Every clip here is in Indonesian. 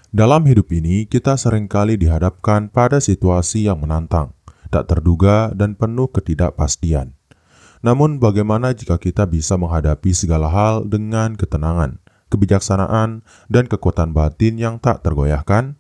Dalam hidup ini, kita seringkali dihadapkan pada situasi yang menantang, tak terduga, dan penuh ketidakpastian. Namun, bagaimana jika kita bisa menghadapi segala hal dengan ketenangan, kebijaksanaan, dan kekuatan batin yang tak tergoyahkan?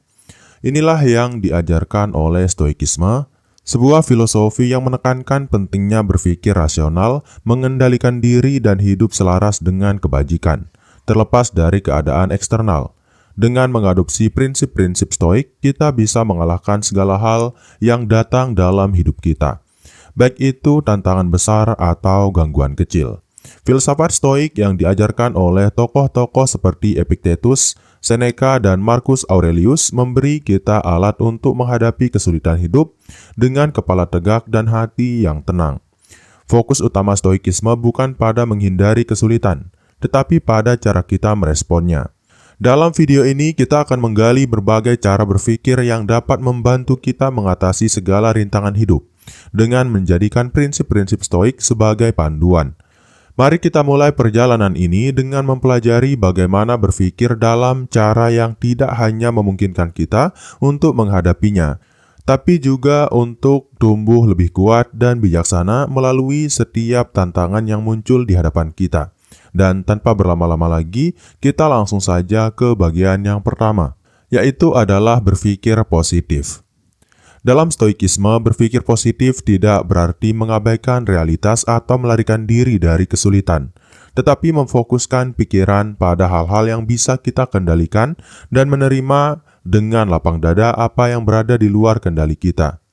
Inilah yang diajarkan oleh Stoikisme, sebuah filosofi yang menekankan pentingnya berpikir rasional, mengendalikan diri, dan hidup selaras dengan kebajikan, terlepas dari keadaan eksternal. Dengan mengadopsi prinsip-prinsip Stoik, kita bisa mengalahkan segala hal yang datang dalam hidup kita, baik itu tantangan besar atau gangguan kecil. Filsafat Stoik yang diajarkan oleh tokoh-tokoh seperti Epictetus, Seneca, dan Marcus Aurelius memberi kita alat untuk menghadapi kesulitan hidup dengan kepala tegak dan hati yang tenang. Fokus utama Stoikisme bukan pada menghindari kesulitan, tetapi pada cara kita meresponnya. Dalam video ini, kita akan menggali berbagai cara berpikir yang dapat membantu kita mengatasi segala rintangan hidup dengan menjadikan prinsip-prinsip Stoik sebagai panduan. Mari kita mulai perjalanan ini dengan mempelajari bagaimana berpikir dalam cara yang tidak hanya memungkinkan kita untuk menghadapinya, tapi juga untuk tumbuh lebih kuat dan bijaksana melalui setiap tantangan yang muncul di hadapan kita. Dan tanpa berlama-lama lagi, kita langsung saja ke bagian yang pertama, yaitu adalah berpikir positif. Dalam Stoikisme, berpikir positif tidak berarti mengabaikan realitas atau melarikan diri dari kesulitan, tetapi memfokuskan pikiran pada hal-hal yang bisa kita kendalikan dan menerima dengan lapang dada apa yang berada di luar kendali kita.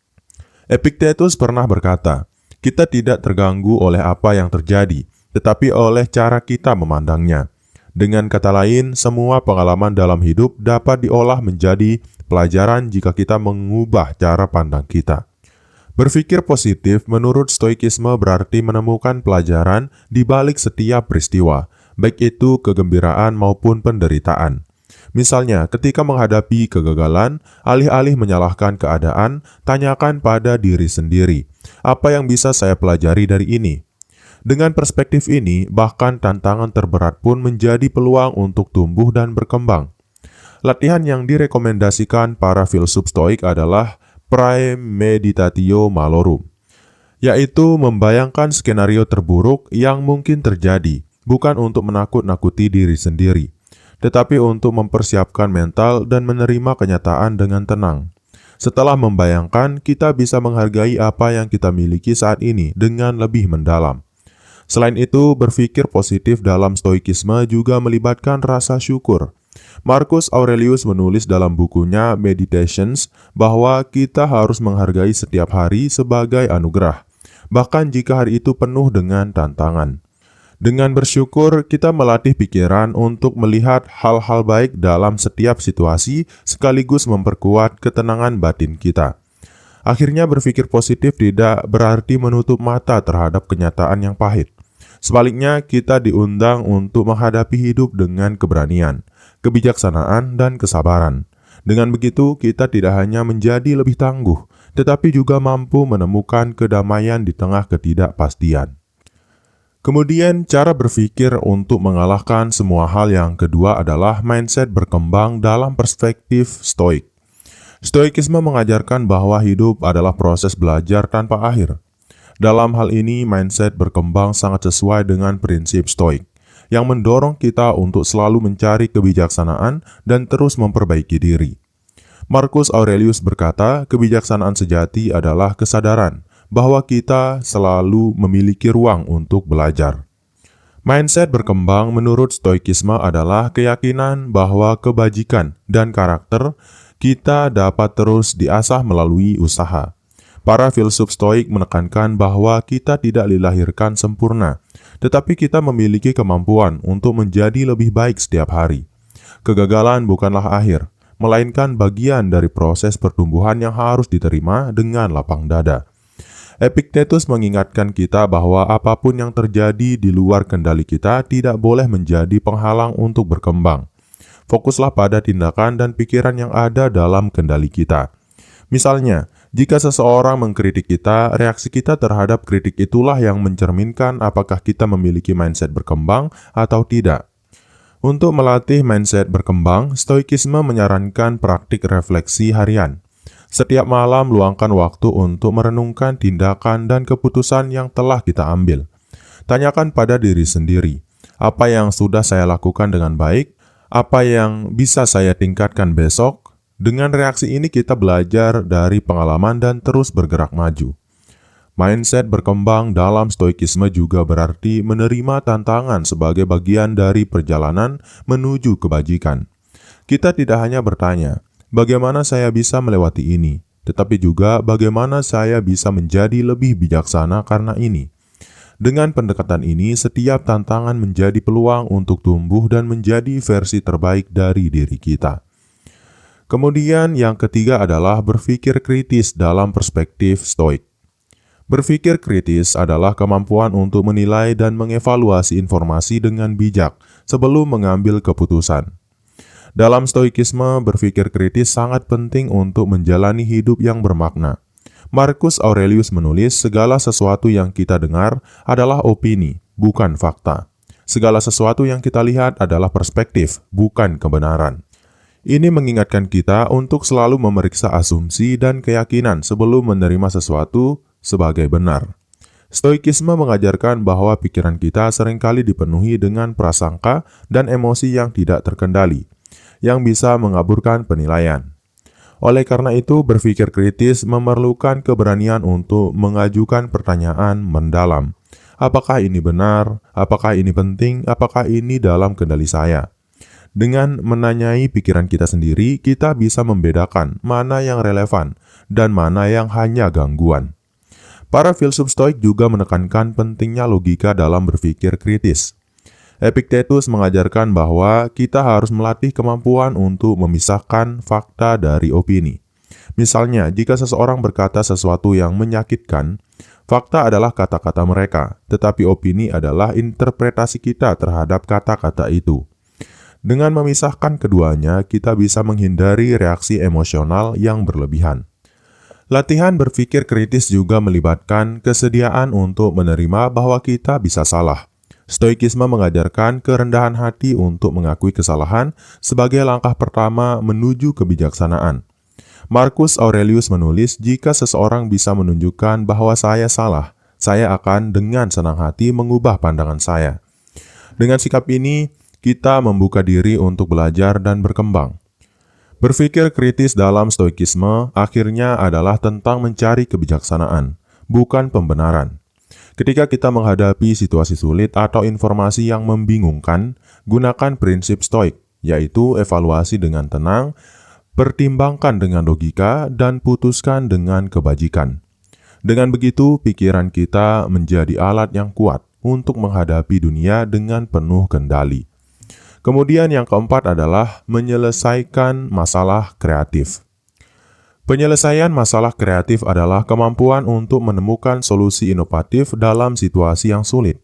Epictetus pernah berkata, "Kita tidak terganggu oleh apa yang terjadi, tetapi oleh cara kita memandangnya." Dengan kata lain, semua pengalaman dalam hidup dapat diolah menjadi pelajaran jika kita mengubah cara pandang kita. Berpikir positif menurut Stoikisme berarti menemukan pelajaran di balik setiap peristiwa, baik itu kegembiraan maupun penderitaan. Misalnya, ketika menghadapi kegagalan, alih-alih menyalahkan keadaan, tanyakan pada diri sendiri, apa yang bisa saya pelajari dari ini? Dengan perspektif ini, bahkan tantangan terberat pun menjadi peluang untuk tumbuh dan berkembang. Latihan yang direkomendasikan para filsuf Stoik adalah Praemeditatio Malorum, yaitu membayangkan skenario terburuk yang mungkin terjadi, bukan untuk menakut-nakuti diri sendiri, tetapi untuk mempersiapkan mental dan menerima kenyataan dengan tenang. Setelah membayangkan, kita bisa menghargai apa yang kita miliki saat ini dengan lebih mendalam. Selain itu, berpikir positif dalam Stoikisme juga melibatkan rasa syukur. Marcus Aurelius menulis dalam bukunya Meditations bahwa kita harus menghargai setiap hari sebagai anugerah, bahkan jika hari itu penuh dengan tantangan. Dengan bersyukur, kita melatih pikiran untuk melihat hal-hal baik dalam setiap situasi sekaligus memperkuat ketenangan batin kita. Akhirnya, berpikir positif tidak berarti menutup mata terhadap kenyataan yang pahit. Sebaliknya, kita diundang untuk menghadapi hidup dengan keberanian, kebijaksanaan, dan kesabaran. Dengan begitu, kita tidak hanya menjadi lebih tangguh, tetapi juga mampu menemukan kedamaian di tengah ketidakpastian. Kemudian, cara berpikir untuk mengalahkan semua hal yang kedua adalah mindset berkembang dalam perspektif Stoik. Stoikisme mengajarkan bahwa hidup adalah proses belajar tanpa akhir. Dalam hal ini, mindset berkembang sangat sesuai dengan prinsip Stoik, yang mendorong kita untuk selalu mencari kebijaksanaan dan terus memperbaiki diri. Marcus Aurelius berkata, kebijaksanaan sejati adalah kesadaran bahwa kita selalu memiliki ruang untuk belajar. Mindset berkembang menurut Stoikisme adalah keyakinan bahwa kebajikan dan karakter kita dapat terus diasah melalui usaha. Para filsuf Stoik menekankan bahwa kita tidak dilahirkan sempurna, tetapi kita memiliki kemampuan untuk menjadi lebih baik setiap hari. Kegagalan bukanlah akhir, melainkan bagian dari proses pertumbuhan yang harus diterima dengan lapang dada. Epictetus mengingatkan kita bahwa apapun yang terjadi di luar kendali kita tidak boleh menjadi penghalang untuk berkembang. Fokuslah pada tindakan dan pikiran yang ada dalam kendali kita. Misalnya, jika seseorang mengkritik kita, reaksi kita terhadap kritik itulah yang mencerminkan apakah kita memiliki mindset berkembang atau tidak. Untuk melatih mindset berkembang, Stoikisme menyarankan praktik refleksi harian. Setiap malam luangkan waktu untuk merenungkan tindakan dan keputusan yang telah kita ambil. Tanyakan pada diri sendiri, apa yang sudah saya lakukan dengan baik, apa yang bisa saya tingkatkan besok. Dengan reaksi ini kita belajar dari pengalaman dan terus bergerak maju. Mindset berkembang dalam Stoikisme juga berarti menerima tantangan sebagai bagian dari perjalanan menuju kebajikan. Kita tidak hanya bertanya, bagaimana saya bisa melewati ini, tetapi juga bagaimana saya bisa menjadi lebih bijaksana karena ini. Dengan pendekatan ini, setiap tantangan menjadi peluang untuk tumbuh dan menjadi versi terbaik dari diri kita. Kemudian yang ketiga adalah berpikir kritis dalam perspektif Stoik. Berpikir kritis adalah kemampuan untuk menilai dan mengevaluasi informasi dengan bijak sebelum mengambil keputusan. Dalam Stoikisme, berpikir kritis sangat penting untuk menjalani hidup yang bermakna. Marcus Aurelius menulis, segala sesuatu yang kita dengar adalah opini, bukan fakta. Segala sesuatu yang kita lihat adalah perspektif, bukan kebenaran. Ini mengingatkan kita untuk selalu memeriksa asumsi dan keyakinan sebelum menerima sesuatu sebagai benar. Stoikisme mengajarkan bahwa pikiran kita seringkali dipenuhi dengan prasangka dan emosi yang tidak terkendali, yang bisa mengaburkan penilaian. Oleh karena itu, berpikir kritis memerlukan keberanian untuk mengajukan pertanyaan mendalam. Apakah ini benar? Apakah ini penting? Apakah ini dalam kendali saya? Dengan menanyai pikiran kita sendiri, kita bisa membedakan mana yang relevan dan mana yang hanya gangguan. Para filsuf Stoik juga menekankan pentingnya logika dalam berpikir kritis. Epictetus mengajarkan bahwa kita harus melatih kemampuan untuk memisahkan fakta dari opini. Misalnya, jika seseorang berkata sesuatu yang menyakitkan, fakta adalah kata-kata mereka, tetapi opini adalah interpretasi kita terhadap kata-kata itu. Dengan memisahkan keduanya, kita bisa menghindari reaksi emosional yang berlebihan. Latihan berpikir kritis juga melibatkan kesediaan untuk menerima bahwa kita bisa salah. Stoikisme mengajarkan kerendahan hati untuk mengakui kesalahan sebagai langkah pertama menuju kebijaksanaan. Marcus Aurelius menulis, jika seseorang bisa menunjukkan bahwa saya salah, saya akan dengan senang hati mengubah pandangan saya. Dengan sikap ini, kita membuka diri untuk belajar dan berkembang. Berpikir kritis dalam Stoikisme akhirnya adalah tentang mencari kebijaksanaan, bukan pembenaran. Ketika kita menghadapi situasi sulit atau informasi yang membingungkan, gunakan prinsip Stoik, yaitu evaluasi dengan tenang, pertimbangkan dengan logika, dan putuskan dengan kebajikan. Dengan begitu, pikiran kita menjadi alat yang kuat untuk menghadapi dunia dengan penuh kendali. Kemudian yang keempat adalah menyelesaikan masalah kreatif. Penyelesaian masalah kreatif adalah kemampuan untuk menemukan solusi inovatif dalam situasi yang sulit.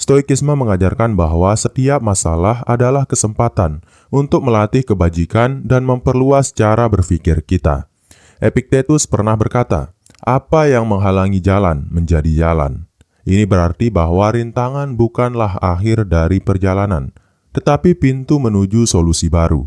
Stoikisme mengajarkan bahwa setiap masalah adalah kesempatan untuk melatih kebajikan dan memperluas cara berpikir kita. Epictetus pernah berkata, "Apa yang menghalangi jalan menjadi jalan." Ini berarti bahwa rintangan bukanlah akhir dari perjalanan, tetapi pintu menuju solusi baru.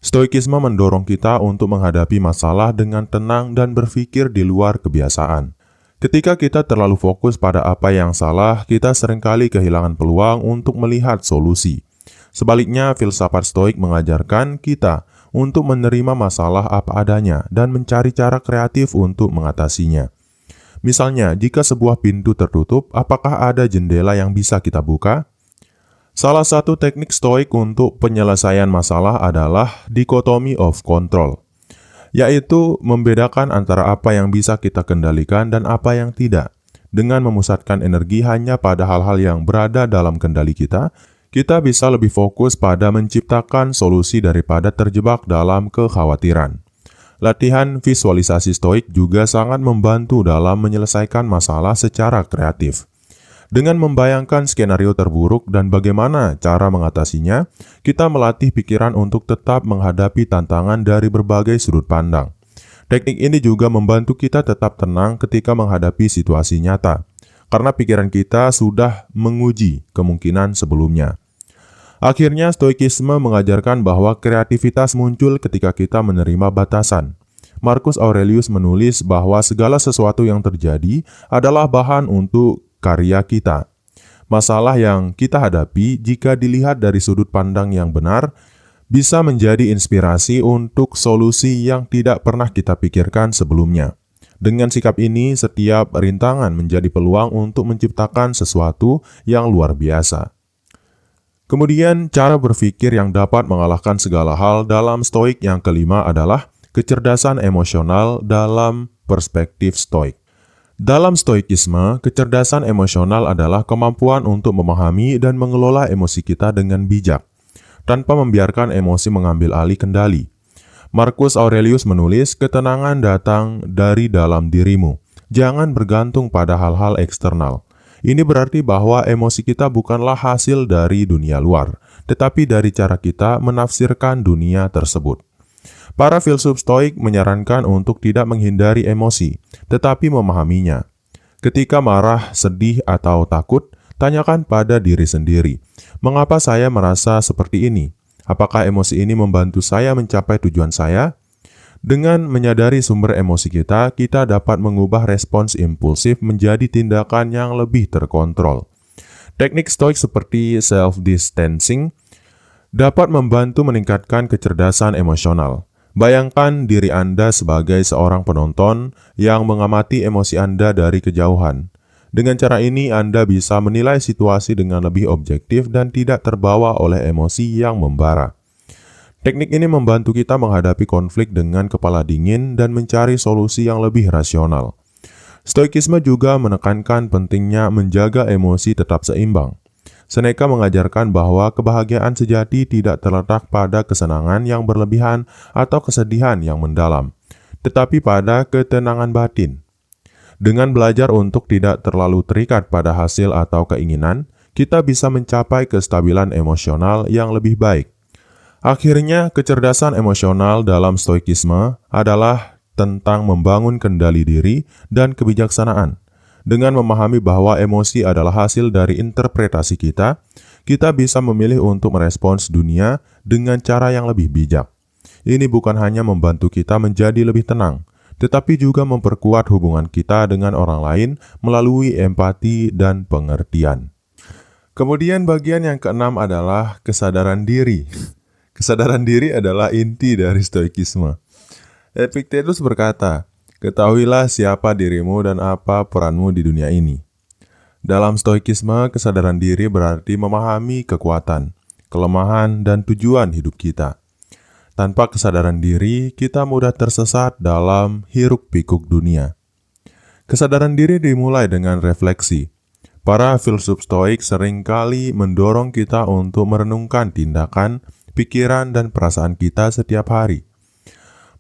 Stoikisme mendorong kita untuk menghadapi masalah dengan tenang dan berpikir di luar kebiasaan. Ketika kita terlalu fokus pada apa yang salah, kita seringkali kehilangan peluang untuk melihat solusi. Sebaliknya, filsafat Stoik mengajarkan kita untuk menerima masalah apa adanya dan mencari cara kreatif untuk mengatasinya. Misalnya, jika sebuah pintu tertutup, apakah ada jendela yang bisa kita buka? Salah satu teknik Stoik untuk penyelesaian masalah adalah dichotomy of control, yaitu membedakan antara apa yang bisa kita kendalikan dan apa yang tidak. Dengan memusatkan energi hanya pada hal-hal yang berada dalam kendali kita bisa lebih fokus pada menciptakan solusi daripada terjebak dalam kekhawatiran. Latihan visualisasi Stoik juga sangat membantu dalam menyelesaikan masalah secara kreatif. Dengan membayangkan skenario terburuk dan bagaimana cara mengatasinya, kita melatih pikiran untuk tetap menghadapi tantangan dari berbagai sudut pandang. Teknik ini juga membantu kita tetap tenang ketika menghadapi situasi nyata, karena pikiran kita sudah menguji kemungkinan sebelumnya. Akhirnya, Stoikisme mengajarkan bahwa kreativitas muncul ketika kita menerima batasan. Marcus Aurelius menulis bahwa segala sesuatu yang terjadi adalah bahan untuk karya kita. Masalah yang kita hadapi, jika dilihat dari sudut pandang yang benar, bisa menjadi inspirasi untuk solusi yang tidak pernah kita pikirkan sebelumnya. Dengan sikap ini, setiap rintangan menjadi peluang untuk menciptakan sesuatu yang luar biasa. Kemudian, cara berpikir yang dapat mengalahkan segala hal dalam Stoik yang kelima adalah kecerdasan emosional dalam perspektif Stoik. Dalam Stoikisme, kecerdasan emosional adalah kemampuan untuk memahami dan mengelola emosi kita dengan bijak, tanpa membiarkan emosi mengambil alih kendali. Marcus Aurelius menulis, ketenangan datang dari dalam dirimu. Jangan bergantung pada hal-hal eksternal. Ini berarti bahwa emosi kita bukanlah hasil dari dunia luar, tetapi dari cara kita menafsirkan dunia tersebut. Para filsuf Stoik menyarankan untuk tidak menghindari emosi, tetapi memahaminya. Ketika marah, sedih, atau takut, tanyakan pada diri sendiri, mengapa saya merasa seperti ini? Apakah emosi ini membantu saya mencapai tujuan saya? Dengan menyadari sumber emosi kita, kita dapat mengubah respons impulsif menjadi tindakan yang lebih terkontrol. Teknik Stoik seperti self-distancing dapat membantu meningkatkan kecerdasan emosional. Bayangkan diri Anda sebagai seorang penonton yang mengamati emosi Anda dari kejauhan. Dengan cara ini, Anda bisa menilai situasi dengan lebih objektif dan tidak terbawa oleh emosi yang membara. Teknik ini membantu kita menghadapi konflik dengan kepala dingin dan mencari solusi yang lebih rasional. Stoikisme juga menekankan pentingnya menjaga emosi tetap seimbang. Seneca mengajarkan bahwa kebahagiaan sejati tidak terletak pada kesenangan yang berlebihan atau kesedihan yang mendalam, tetapi pada ketenangan batin. Dengan belajar untuk tidak terlalu terikat pada hasil atau keinginan, kita bisa mencapai kestabilan emosional yang lebih baik. Akhirnya, kecerdasan emosional dalam Stoikisme adalah tentang membangun kendali diri dan kebijaksanaan. Dengan memahami bahwa emosi adalah hasil dari interpretasi kita, kita bisa memilih untuk merespons dunia dengan cara yang lebih bijak. Ini bukan hanya membantu kita menjadi lebih tenang, tetapi juga memperkuat hubungan kita dengan orang lain melalui empati dan pengertian. Kemudian bagian yang keenam adalah kesadaran diri. Kesadaran diri adalah inti dari Stoikisme. Epictetus berkata, ketahuilah siapa dirimu dan apa peranmu di dunia ini. Dalam Stoikisme, kesadaran diri berarti memahami kekuatan, kelemahan, dan tujuan hidup kita. Tanpa kesadaran diri, kita mudah tersesat dalam hiruk-pikuk dunia. Kesadaran diri dimulai dengan refleksi. Para filsuf Stoik seringkali mendorong kita untuk merenungkan tindakan, pikiran, dan perasaan kita setiap hari.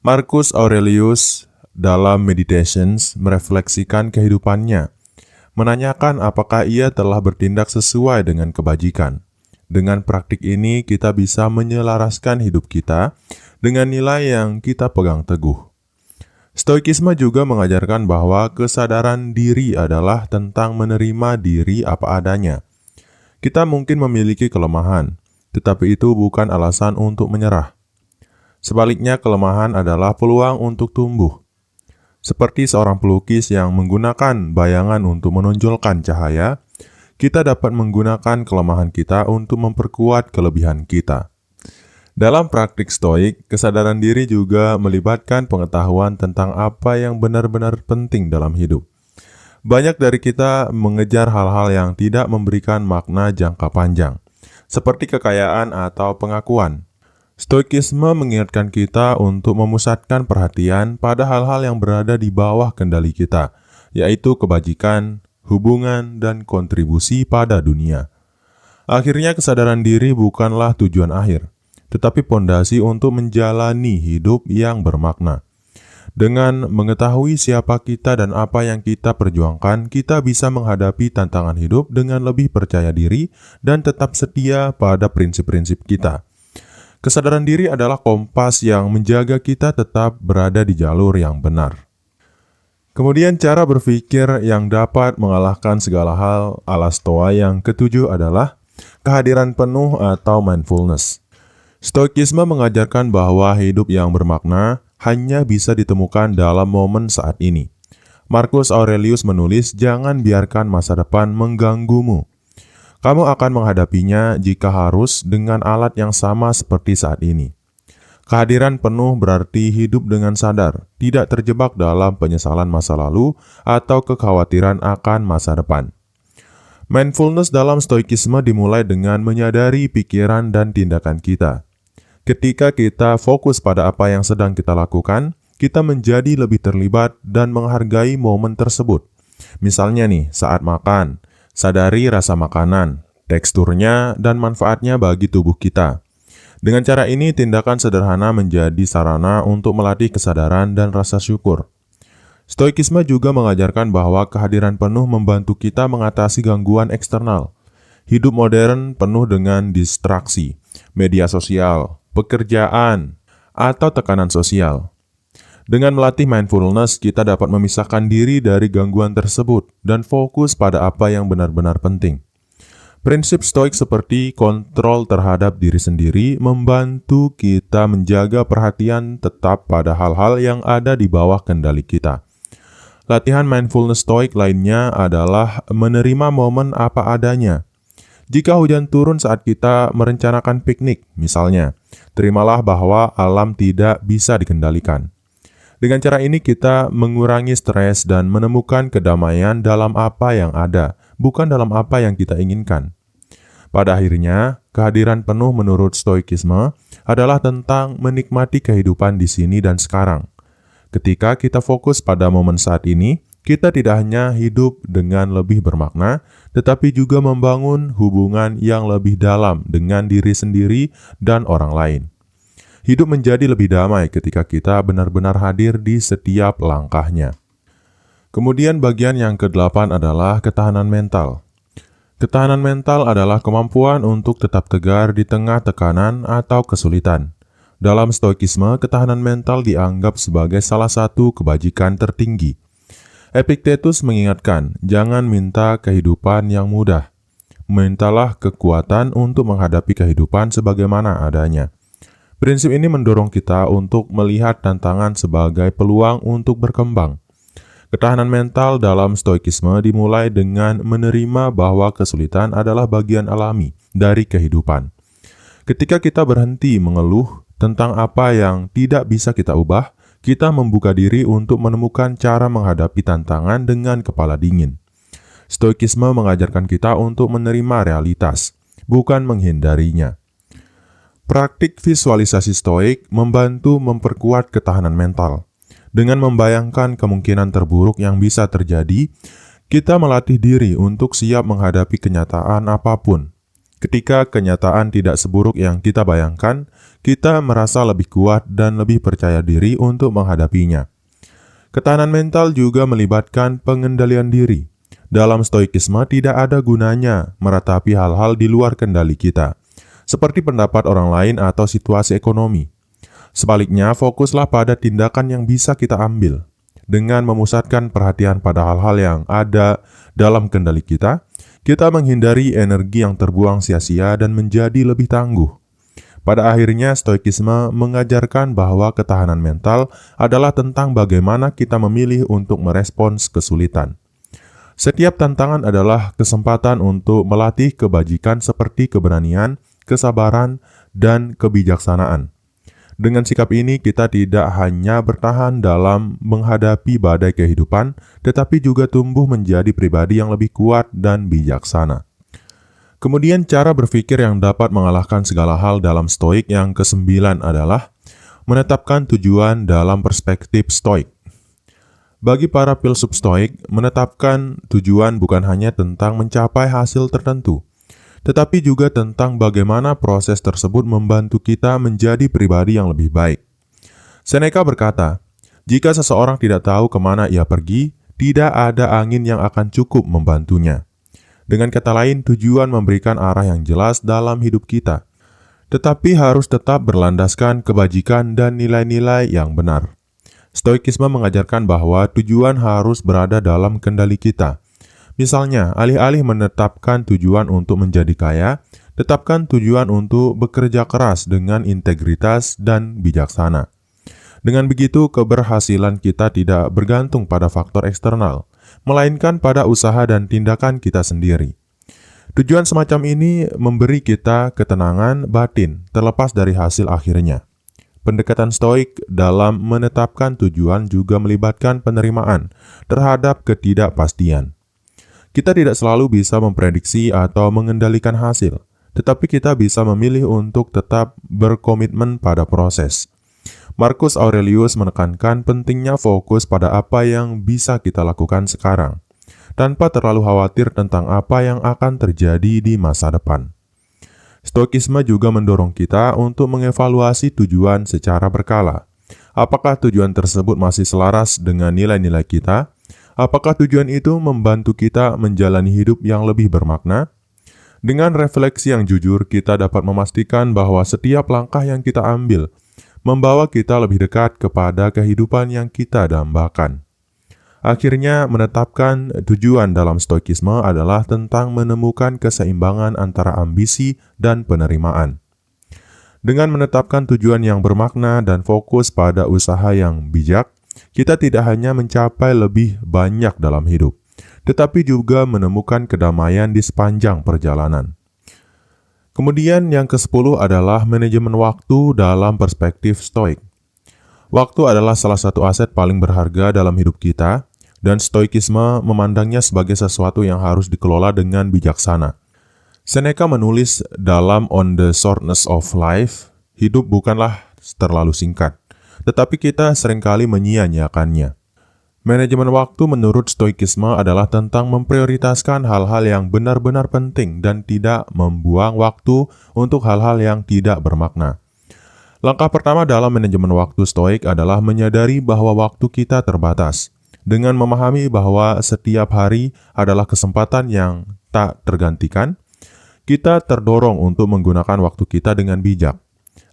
Marcus Aurelius dalam Meditations merefleksikan kehidupannya, menanyakan apakah ia telah bertindak sesuai dengan kebajikan. Dengan praktik ini, kita bisa menyelaraskan hidup kita dengan nilai yang kita pegang teguh. Stoikisme juga mengajarkan bahwa kesadaran diri adalah tentang menerima diri apa adanya. Kita mungkin memiliki kelemahan, tetapi itu bukan alasan untuk menyerah. Sebaliknya, kelemahan adalah peluang untuk tumbuh. Seperti seorang pelukis yang menggunakan bayangan untuk menonjolkan cahaya, kita dapat menggunakan kelemahan kita untuk memperkuat kelebihan kita. Dalam praktik Stoik, kesadaran diri juga melibatkan pengetahuan tentang apa yang benar-benar penting dalam hidup. Banyak dari kita mengejar hal-hal yang tidak memberikan makna jangka panjang, seperti kekayaan atau pengakuan. Stoikisme mengingatkan kita untuk memusatkan perhatian pada hal-hal yang berada di bawah kendali kita, yaitu kebajikan, hubungan, dan kontribusi pada dunia. Akhirnya, kesadaran diri bukanlah tujuan akhir, tetapi pondasi untuk menjalani hidup yang bermakna. Dengan mengetahui siapa kita dan apa yang kita perjuangkan, kita bisa menghadapi tantangan hidup dengan lebih percaya diri dan tetap setia pada prinsip-prinsip kita. Kesadaran diri adalah kompas yang menjaga kita tetap berada di jalur yang benar. Kemudian cara berpikir yang dapat mengalahkan segala hal ala Stoa yang ketujuh adalah kehadiran penuh atau mindfulness. Stoikisme mengajarkan bahwa hidup yang bermakna hanya bisa ditemukan dalam momen saat ini. Marcus Aurelius menulis, "Jangan biarkan masa depan mengganggumu. Kamu akan menghadapinya jika harus dengan alat yang sama seperti saat ini." Kehadiran penuh berarti hidup dengan sadar, tidak terjebak dalam penyesalan masa lalu atau kekhawatiran akan masa depan. Mindfulness dalam stoikisme dimulai dengan menyadari pikiran dan tindakan kita. Ketika kita fokus pada apa yang sedang kita lakukan, kita menjadi lebih terlibat dan menghargai momen tersebut. Misalnya nih, saat makan, sadari rasa makanan, teksturnya, dan manfaatnya bagi tubuh kita. Dengan cara ini, tindakan sederhana menjadi sarana untuk melatih kesadaran dan rasa syukur. Stoikisme juga mengajarkan bahwa kehadiran penuh membantu kita mengatasi gangguan eksternal. Hidup modern penuh dengan distraksi, media sosial, pekerjaan, atau tekanan sosial. Dengan melatih mindfulness, kita dapat memisahkan diri dari gangguan tersebut dan fokus pada apa yang benar-benar penting. Prinsip stoik seperti kontrol terhadap diri sendiri membantu kita menjaga perhatian tetap pada hal-hal yang ada di bawah kendali kita. Latihan mindfulness stoik lainnya adalah menerima momen apa adanya. Jika hujan turun saat kita merencanakan piknik, misalnya, terimalah bahwa alam tidak bisa dikendalikan. Dengan cara ini kita mengurangi stres dan menemukan kedamaian dalam apa yang ada, bukan dalam apa yang kita inginkan. Pada akhirnya, kehadiran penuh menurut stoikisme adalah tentang menikmati kehidupan di sini dan sekarang. Ketika kita fokus pada momen saat ini, kita tidak hanya hidup dengan lebih bermakna, tetapi juga membangun hubungan yang lebih dalam dengan diri sendiri dan orang lain. Hidup menjadi lebih damai ketika kita benar-benar hadir di setiap langkahnya. Kemudian bagian yang ke-8 adalah ketahanan mental. Ketahanan mental adalah kemampuan untuk tetap tegar di tengah tekanan atau kesulitan. Dalam stoikisme, ketahanan mental dianggap sebagai salah satu kebajikan tertinggi. Epictetus mengingatkan, jangan minta kehidupan yang mudah. Mintalah kekuatan untuk menghadapi kehidupan sebagaimana adanya. Prinsip ini mendorong kita untuk melihat tantangan sebagai peluang untuk berkembang. Ketahanan mental dalam stoikisme dimulai dengan menerima bahwa kesulitan adalah bagian alami dari kehidupan. Ketika kita berhenti mengeluh tentang apa yang tidak bisa kita ubah, kita membuka diri untuk menemukan cara menghadapi tantangan dengan kepala dingin. Stoikisme mengajarkan kita untuk menerima realitas, bukan menghindarinya. Praktik visualisasi stoik membantu memperkuat ketahanan mental. Dengan membayangkan kemungkinan terburuk yang bisa terjadi, kita melatih diri untuk siap menghadapi kenyataan apapun. Ketika kenyataan tidak seburuk yang kita bayangkan, kita merasa lebih kuat dan lebih percaya diri untuk menghadapinya. Ketahanan mental juga melibatkan pengendalian diri. Dalam stoikisme tidak ada gunanya meratapi hal-hal di luar kendali kita, seperti pendapat orang lain atau situasi ekonomi. Sebaliknya, fokuslah pada tindakan yang bisa kita ambil. Dengan memusatkan perhatian pada hal-hal yang ada dalam kendali kita menghindari energi yang terbuang sia-sia dan menjadi lebih tangguh. Pada akhirnya, stoikisme mengajarkan bahwa ketahanan mental adalah tentang bagaimana kita memilih untuk merespons kesulitan. Setiap tantangan adalah kesempatan untuk melatih kebajikan seperti keberanian, kesabaran, dan kebijaksanaan. Dengan sikap ini, kita tidak hanya bertahan dalam menghadapi badai kehidupan, tetapi juga tumbuh menjadi pribadi yang lebih kuat dan bijaksana. Kemudian cara berpikir yang dapat mengalahkan segala hal dalam stoik yang ke-9 adalah menetapkan tujuan dalam perspektif stoik. Bagi para filsuf stoik, menetapkan tujuan bukan hanya tentang mencapai hasil tertentu, tetapi juga tentang bagaimana proses tersebut membantu kita menjadi pribadi yang lebih baik. Seneca berkata, jika seseorang tidak tahu kemana ia pergi, tidak ada angin yang akan cukup membantunya. Dengan kata lain, tujuan memberikan arah yang jelas dalam hidup kita, tetapi harus tetap berlandaskan kebajikan dan nilai-nilai yang benar. Stoikisme mengajarkan bahwa tujuan harus berada dalam kendali kita. Misalnya, alih-alih menetapkan tujuan untuk menjadi kaya, tetapkan tujuan untuk bekerja keras dengan integritas dan bijaksana. Dengan begitu, keberhasilan kita tidak bergantung pada faktor eksternal, melainkan pada usaha dan tindakan kita sendiri. Tujuan semacam ini memberi kita ketenangan batin terlepas dari hasil akhirnya. Pendekatan Stoik dalam menetapkan tujuan juga melibatkan penerimaan terhadap ketidakpastian. Kita tidak selalu bisa memprediksi atau mengendalikan hasil, tetapi kita bisa memilih untuk tetap berkomitmen pada proses. Marcus Aurelius menekankan pentingnya fokus pada apa yang bisa kita lakukan sekarang, tanpa terlalu khawatir tentang apa yang akan terjadi di masa depan. Stoikisme juga mendorong kita untuk mengevaluasi tujuan secara berkala. Apakah tujuan tersebut masih selaras dengan nilai-nilai kita? Apakah tujuan itu membantu kita menjalani hidup yang lebih bermakna? Dengan refleksi yang jujur, kita dapat memastikan bahwa setiap langkah yang kita ambil membawa kita lebih dekat kepada kehidupan yang kita dambakan. Akhirnya, menetapkan tujuan dalam Stoikisme adalah tentang menemukan keseimbangan antara ambisi dan penerimaan. Dengan menetapkan tujuan yang bermakna dan fokus pada usaha yang bijak, kita tidak hanya mencapai lebih banyak dalam hidup, tetapi juga menemukan kedamaian di sepanjang perjalanan. Kemudian yang ke-10 adalah manajemen waktu dalam perspektif Stoik. Waktu adalah salah satu aset paling berharga dalam hidup kita, dan Stoikisme memandangnya sebagai sesuatu yang harus dikelola dengan bijaksana. Seneca menulis dalam On the Shortness of Life, hidup bukanlah terlalu singkat, tetapi kita seringkali menyia-nyiakannya. Manajemen waktu menurut Stoikisme adalah tentang memprioritaskan hal-hal yang benar-benar penting dan tidak membuang waktu untuk hal-hal yang tidak bermakna. Langkah pertama dalam manajemen waktu Stoik adalah menyadari bahwa waktu kita terbatas. Dengan memahami bahwa setiap hari adalah kesempatan yang tak tergantikan, kita terdorong untuk menggunakan waktu kita dengan bijak.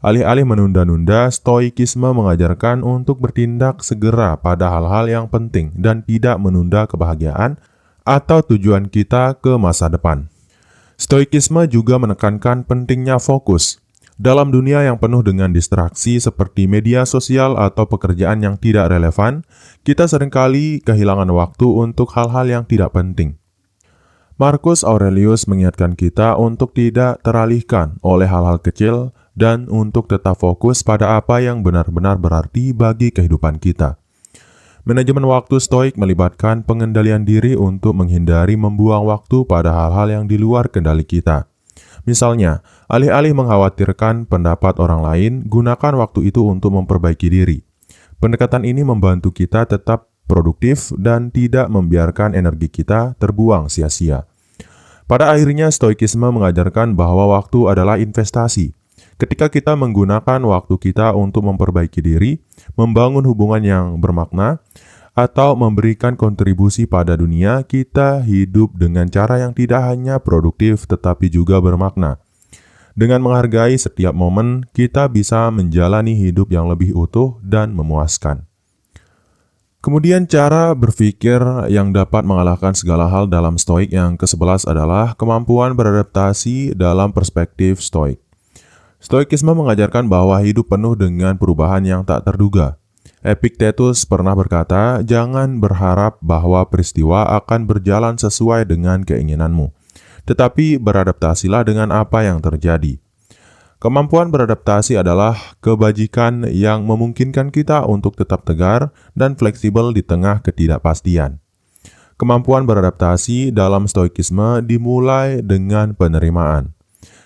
Alih-alih menunda-nunda, Stoikisme mengajarkan untuk bertindak segera pada hal-hal yang penting dan tidak menunda kebahagiaan atau tujuan kita ke masa depan. Stoikisme juga menekankan pentingnya fokus. Dalam dunia yang penuh dengan distraksi seperti media sosial atau pekerjaan yang tidak relevan, kita seringkali kehilangan waktu untuk hal-hal yang tidak penting. Marcus Aurelius mengingatkan kita untuk tidak teralihkan oleh hal-hal kecil dan untuk tetap fokus pada apa yang benar-benar berarti bagi kehidupan kita. Manajemen waktu Stoik melibatkan pengendalian diri untuk menghindari membuang waktu pada hal-hal yang di luar kendali kita. Misalnya, alih-alih mengkhawatirkan pendapat orang lain, gunakan waktu itu untuk memperbaiki diri. Pendekatan ini membantu kita tetap produktif dan tidak membiarkan energi kita terbuang sia-sia. Pada akhirnya, Stoikisme mengajarkan bahwa waktu adalah investasi. Ketika kita menggunakan waktu kita untuk memperbaiki diri, membangun hubungan yang bermakna, atau memberikan kontribusi pada dunia, kita hidup dengan cara yang tidak hanya produktif tetapi juga bermakna. Dengan menghargai setiap momen, kita bisa menjalani hidup yang lebih utuh dan memuaskan. Kemudian cara berpikir yang dapat mengalahkan segala hal dalam Stoik yang ke-11 adalah kemampuan beradaptasi dalam perspektif Stoik. Stoikisme mengajarkan bahwa hidup penuh dengan perubahan yang tak terduga. Epictetus pernah berkata, "Jangan berharap bahwa peristiwa akan berjalan sesuai dengan keinginanmu, tetapi beradaptasilah dengan apa yang terjadi." Kemampuan beradaptasi adalah kebajikan yang memungkinkan kita untuk tetap tegar dan fleksibel di tengah ketidakpastian. Kemampuan beradaptasi dalam Stoikisme dimulai dengan penerimaan.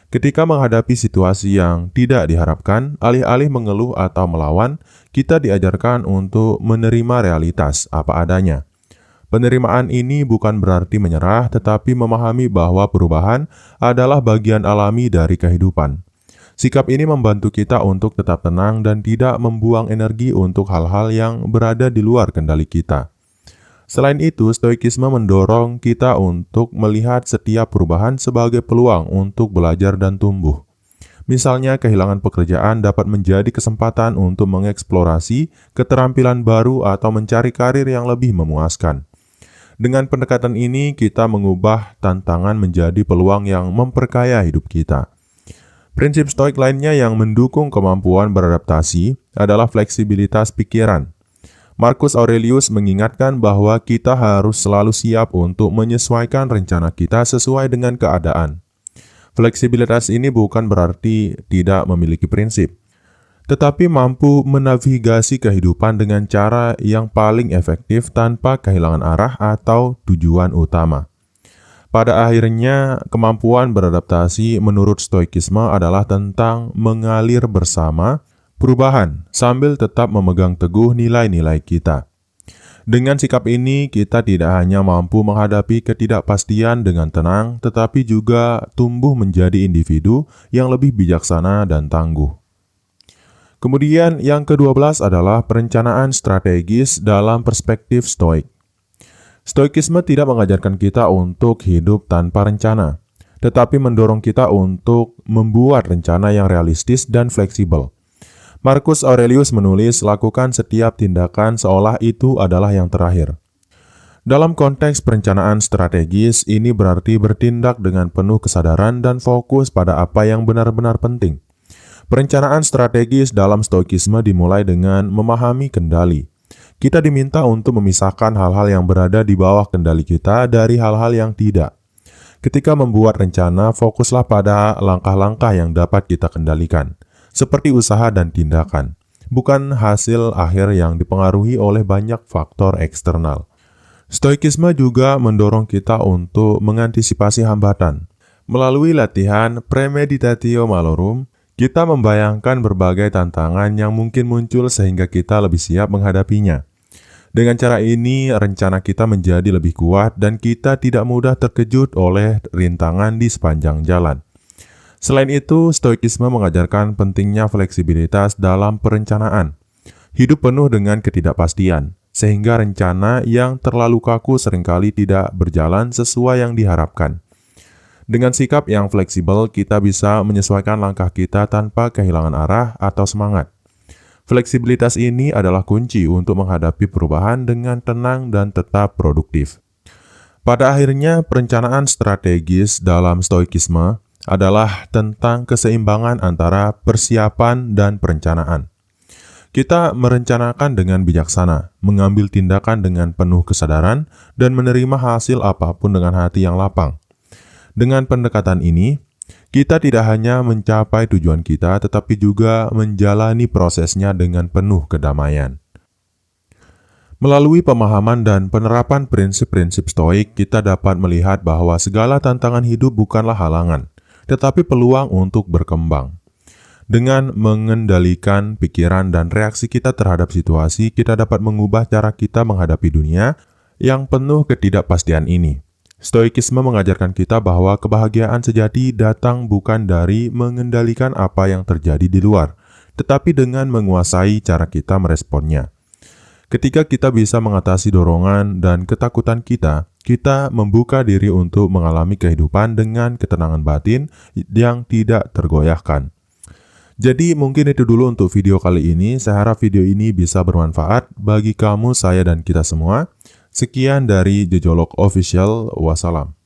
Ketika menghadapi situasi yang tidak diharapkan, alih-alih mengeluh atau melawan, kita diajarkan untuk menerima realitas apa adanya. Penerimaan ini bukan berarti menyerah, tetapi memahami bahwa perubahan adalah bagian alami dari kehidupan. Sikap ini membantu kita untuk tetap tenang dan tidak membuang energi untuk hal-hal yang berada di luar kendali kita. Selain itu, Stoikisme mendorong kita untuk melihat setiap perubahan sebagai peluang untuk belajar dan tumbuh. Misalnya, kehilangan pekerjaan dapat menjadi kesempatan untuk mengeksplorasi keterampilan baru atau mencari karir yang lebih memuaskan. Dengan pendekatan ini, kita mengubah tantangan menjadi peluang yang memperkaya hidup kita. Prinsip stoik lainnya yang mendukung kemampuan beradaptasi adalah fleksibilitas pikiran. Marcus Aurelius mengingatkan bahwa kita harus selalu siap untuk menyesuaikan rencana kita sesuai dengan keadaan. Fleksibilitas ini bukan berarti tidak memiliki prinsip, tetapi mampu menavigasi kehidupan dengan cara yang paling efektif tanpa kehilangan arah atau tujuan utama. Pada akhirnya, kemampuan beradaptasi menurut Stoikisme adalah tentang mengalir bersama perubahan sambil tetap memegang teguh nilai-nilai kita. Dengan sikap ini, kita tidak hanya mampu menghadapi ketidakpastian dengan tenang, tetapi juga tumbuh menjadi individu yang lebih bijaksana dan tangguh. Kemudian yang ke-12 adalah perencanaan strategis dalam perspektif stoik. Stoikisme tidak mengajarkan kita untuk hidup tanpa rencana, tetapi mendorong kita untuk membuat rencana yang realistis dan fleksibel. Marcus Aurelius menulis, lakukan setiap tindakan seolah itu adalah yang terakhir. Dalam konteks perencanaan strategis, ini berarti bertindak dengan penuh kesadaran dan fokus pada apa yang benar-benar penting. Perencanaan strategis dalam stoikisme dimulai dengan memahami kendali. Kita diminta untuk memisahkan hal-hal yang berada di bawah kendali kita dari hal-hal yang tidak. Ketika membuat rencana, fokuslah pada langkah-langkah yang dapat kita kendalikan, seperti usaha dan tindakan, bukan hasil akhir yang dipengaruhi oleh banyak faktor eksternal. Stoikisme juga mendorong kita untuk mengantisipasi hambatan. Melalui latihan premeditatio malorum, kita membayangkan berbagai tantangan yang mungkin muncul sehingga kita lebih siap menghadapinya. Dengan cara ini, rencana kita menjadi lebih kuat dan kita tidak mudah terkejut oleh rintangan di sepanjang jalan. Selain itu, stoikisme mengajarkan pentingnya fleksibilitas dalam perencanaan. Hidup penuh dengan ketidakpastian, sehingga rencana yang terlalu kaku seringkali tidak berjalan sesuai yang diharapkan. Dengan sikap yang fleksibel, kita bisa menyesuaikan langkah kita tanpa kehilangan arah atau semangat. Fleksibilitas ini adalah kunci untuk menghadapi perubahan dengan tenang dan tetap produktif. Pada akhirnya, perencanaan strategis dalam stoikisme adalah tentang keseimbangan antara persiapan dan perencanaan. Kita merencanakan dengan bijaksana, mengambil tindakan dengan penuh kesadaran, dan menerima hasil apapun dengan hati yang lapang. Dengan pendekatan ini, kita tidak hanya mencapai tujuan kita, tetapi juga menjalani prosesnya dengan penuh kedamaian. Melalui pemahaman dan penerapan prinsip-prinsip stoik, kita dapat melihat bahwa segala tantangan hidup bukanlah halangan, tetapi peluang untuk berkembang. Dengan mengendalikan pikiran dan reaksi kita terhadap situasi, kita dapat mengubah cara kita menghadapi dunia yang penuh ketidakpastian ini. Stoikisme mengajarkan kita bahwa kebahagiaan sejati datang bukan dari mengendalikan apa yang terjadi di luar, tetapi dengan menguasai cara kita meresponnya. Ketika kita bisa mengatasi dorongan dan ketakutan kita membuka diri untuk mengalami kehidupan dengan ketenangan batin yang tidak tergoyahkan. Jadi mungkin itu dulu untuk video kali ini. Saya harap video ini bisa bermanfaat bagi kamu, saya, dan kita semua. Sekian dari Jejolok Official. Wassalam.